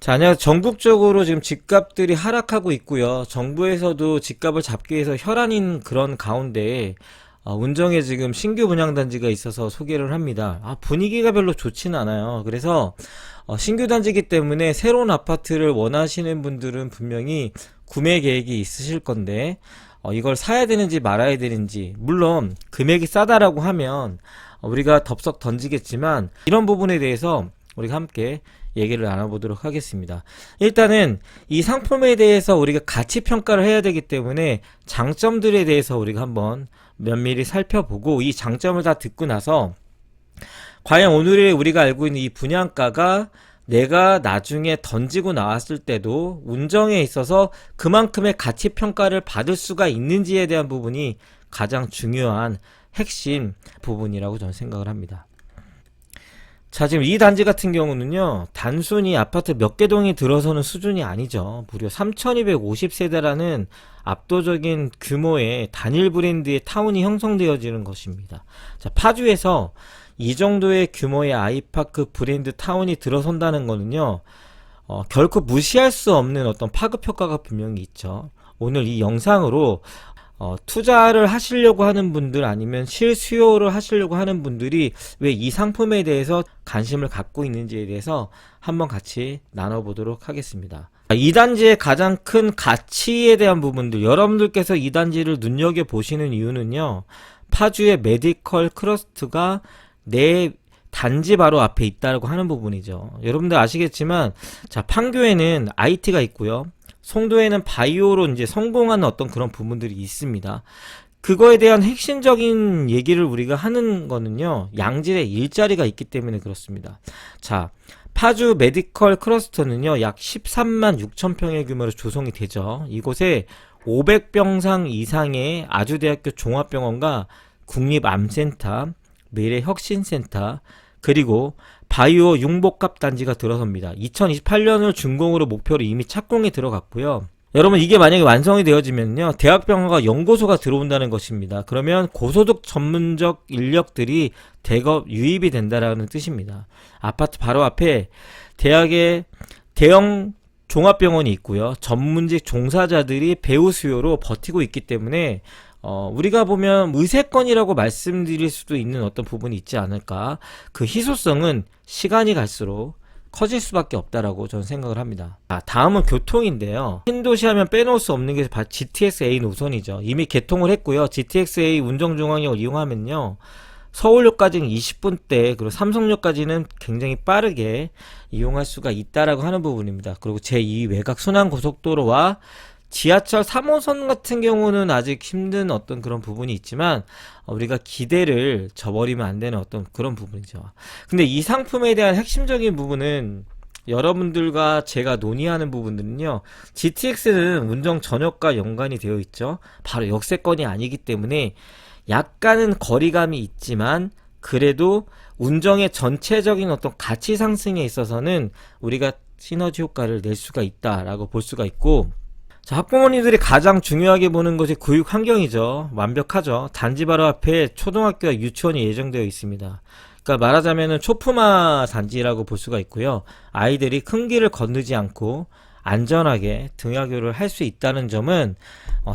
자, 안녕하세요. 전국적으로 지금 집값들이 하락하고 있고요. 정부에서도 집값을 잡기 위해서 혈안인 그런 가운데 운정에 지금 신규 분양단지가 있어서 소개를 합니다. 분위기가 별로 좋지는 않아요. 그래서 신규 단지이기 때문에 새로운 아파트를 원하시는 분들은 분명히 구매 계획이 있으실 건데 이걸 사야 되는지 말아야 되는지, 물론 금액이 싸다라고 하면 우리가 덥석 던지겠지만 이런 부분에 대해서 우리가 함께 얘기를 나눠보도록 하겠습니다. 일단은 이 상품에 대해서 우리가 가치 평가를 해야 되기 때문에 장점들에 대해서 우리가 한번 면밀히 살펴보고, 이 장점을 다 듣고 나서 과연 오늘의 우리가 알고 있는 이 분양가가 내가 나중에 던지고 나왔을 때도 운정에 있어서 그만큼의 가치 평가를 받을 수가 있는지에 대한 부분이 가장 중요한 핵심 부분이라고 저는 생각을 합니다. 자, 지금 이 단지 같은 경우는요, 단순히 아파트 몇 개 동이 들어서는 수준이 아니죠. 무려 3250세대라는 압도적인 규모의 단일 브랜드의 타운이 형성되어지는 것입니다. 자, 파주에서 이 정도의 규모의 아이파크 브랜드 타운이 들어선다는 거는요, 결코 무시할 수 없는 어떤 파급 효과가 분명히 있죠. 오늘 이 영상으로 투자를 하시려고 하는 분들, 아니면 실수요를 하시려고 하는 분들이 왜 이 상품에 대해서 관심을 갖고 있는지에 대해서 한번 같이 나눠보도록 하겠습니다. 이 단지의 가장 큰 가치에 대한 부분들, 여러분들께서 이 단지를 눈여겨보시는 이유는요, 파주의 메디컬 클러스터가 내 단지 바로 앞에 있다고 하는 부분이죠. 여러분들 아시겠지만, 자, 판교에는 IT가 있고요, 송도에는 바이오로 이제 성공하는 어떤 그런 부분들이 있습니다. 그거에 대한 핵심적인 얘기를 우리가 하는 거는요, 양질의 일자리가 있기 때문에 그렇습니다. 자, 파주 메디컬 클러스터는요, 약 13만 6천 평의 규모로 조성이 되죠. 이곳에 500병상 이상의 아주대학교 종합병원과 국립암센터, 미래혁신센터, 그리고 바이오 융복합 단지가 들어섭니다. 2028년을 준공으로 목표로 이미 착공에 들어갔고요. 여러분, 이게 만약에 완성이 되어지면요, 대학병원과 연구소가 들어온다는 것입니다. 그러면 고소득 전문적 인력들이 대거 유입이 된다라는 뜻입니다. 아파트 바로 앞에 대학의 대형 종합병원이 있고요, 전문직 종사자들이 배우 수요로 버티고 있기 때문에 우리가 보면 의세권이라고 말씀드릴 수도 있는 어떤 부분이 있지 않을까. 그 희소성은 시간이 갈수록 커질 수밖에 없다라고 저는 생각을 합니다. 다음은 교통인데요. 신도시 하면 빼놓을 수 없는 게 GTX-A 노선이죠. 이미 개통을 했고요. GTX-A 운정중앙역을 이용하면요, 서울역까지는 20분대, 그리고 삼성역까지는 굉장히 빠르게 이용할 수가 있다라고 하는 부분입니다. 그리고 제2 외곽 순환고속도로와 지하철 3호선 같은 경우는 아직 힘든 어떤 그런 부분이 있지만 우리가 기대를 저버리면 안 되는 어떤 그런 부분이죠. 근데 이 상품에 대한 핵심적인 부분은, 여러분들과 제가 논의하는 부분들은요, GTX는 운정 전역과 연관이 되어 있죠. 바로 역세권이 아니기 때문에 약간은 거리감이 있지만 그래도 운정의 전체적인 어떤 가치 상승에 있어서는 우리가 시너지 효과를 낼 수가 있다라고 볼 수가 있고, 자, 학부모님들이 가장 중요하게 보는 것이 교육 환경이죠. 완벽하죠. 단지 바로 앞에 초등학교와 유치원이 예정되어 있습니다. 그러니까 말하자면은 초품화 단지라고 볼 수가 있고요. 아이들이 큰 길을 건너지 않고 안전하게 등하교를 할 수 있다는 점은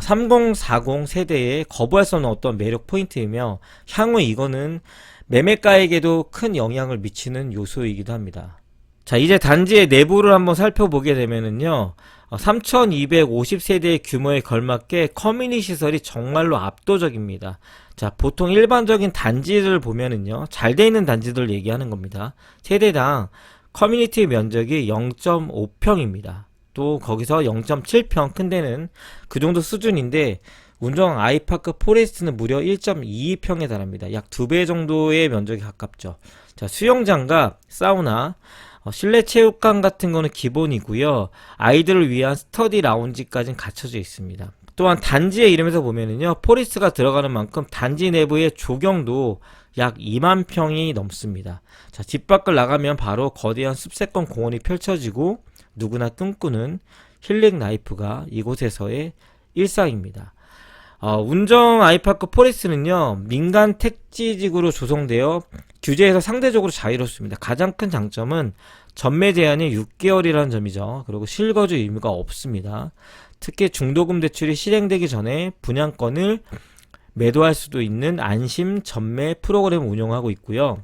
3040 세대에 거부할 수 없는 어떤 매력 포인트이며, 향후 이거는 매매가에게도 큰 영향을 미치는 요소이기도 합니다. 자, 이제 단지의 내부를 한번 살펴보게 되면은요, 3250세대의 규모에 걸맞게 커뮤니티 시설이 정말로 압도적입니다. 자, 보통 일반적인 단지를 보면은요, 잘 돼 있는 단지들 얘기하는 겁니다. 세대당 커뮤니티 면적이 0.5평입니다. 또 거기서 0.7평 큰 데는 그 정도 수준인데, 운정 아이파크 포레스트는 무려 1.22평에 달합니다. 약 2배 정도의 면적에 가깝죠. 자, 수영장과 사우나, 실내 체육관 같은 거는 기본이고요. 아이들을 위한 스터디 라운지까지는 갖춰져 있습니다. 또한 단지의 이름에서 보면은요, 포리스가 들어가는 만큼 단지 내부의 조경도 약 2만 평이 넘습니다. 자, 집 밖을 나가면 바로 거대한 숲세권 공원이 펼쳐지고 누구나 꿈꾸는 힐링 라이프가 이곳에서의 일상입니다. 운정 아이파크 포레스트는요, 민간 택지지구로 조성되어 규제에서 상대적으로 자유롭습니다. 가장 큰 장점은 전매 제한이 6개월이라는 점이죠. 그리고 실거주 의무가 없습니다. 특히 중도금 대출이 실행되기 전에 분양권을 매도할 수도 있는 안심 전매 프로그램을 운영하고 있고요.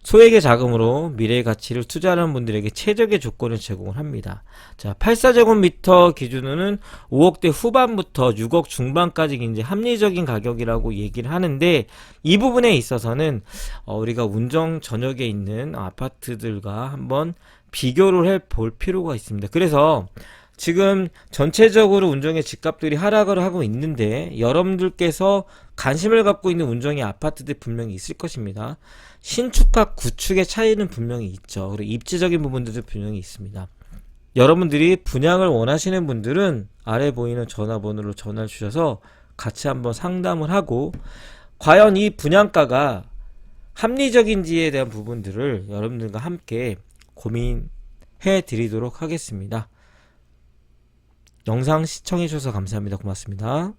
소액의 자금으로 미래의 가치를 투자하는 분들에게 최적의 조건을 제공을 합니다. 자, 84제곱미터 기준으로는 5억대 후반부터 6억 중반까지 이제 합리적인 가격이라고 얘기를 하는데, 이 부분에 있어서는 우리가 운정 전역에 있는 아파트들과 한번 비교를 해 볼 필요가 있습니다. 그래서 지금 전체적으로 운정의 집값들이 하락을 하고 있는데, 여러분들께서 관심을 갖고 있는 운정의 아파트들 분명히 있을 것입니다. 신축과 구축의 차이는 분명히 있죠. 그리고 입지적인 부분들도 분명히 있습니다. 여러분들이 분양을 원하시는 분들은 아래 보이는 전화번호로 전화를 주셔서 같이 한번 상담을 하고, 과연 이 분양가가 합리적인지에 대한 부분들을 여러분들과 함께 고민해 드리도록 하겠습니다. 영상 시청해 주셔서 감사합니다. 고맙습니다.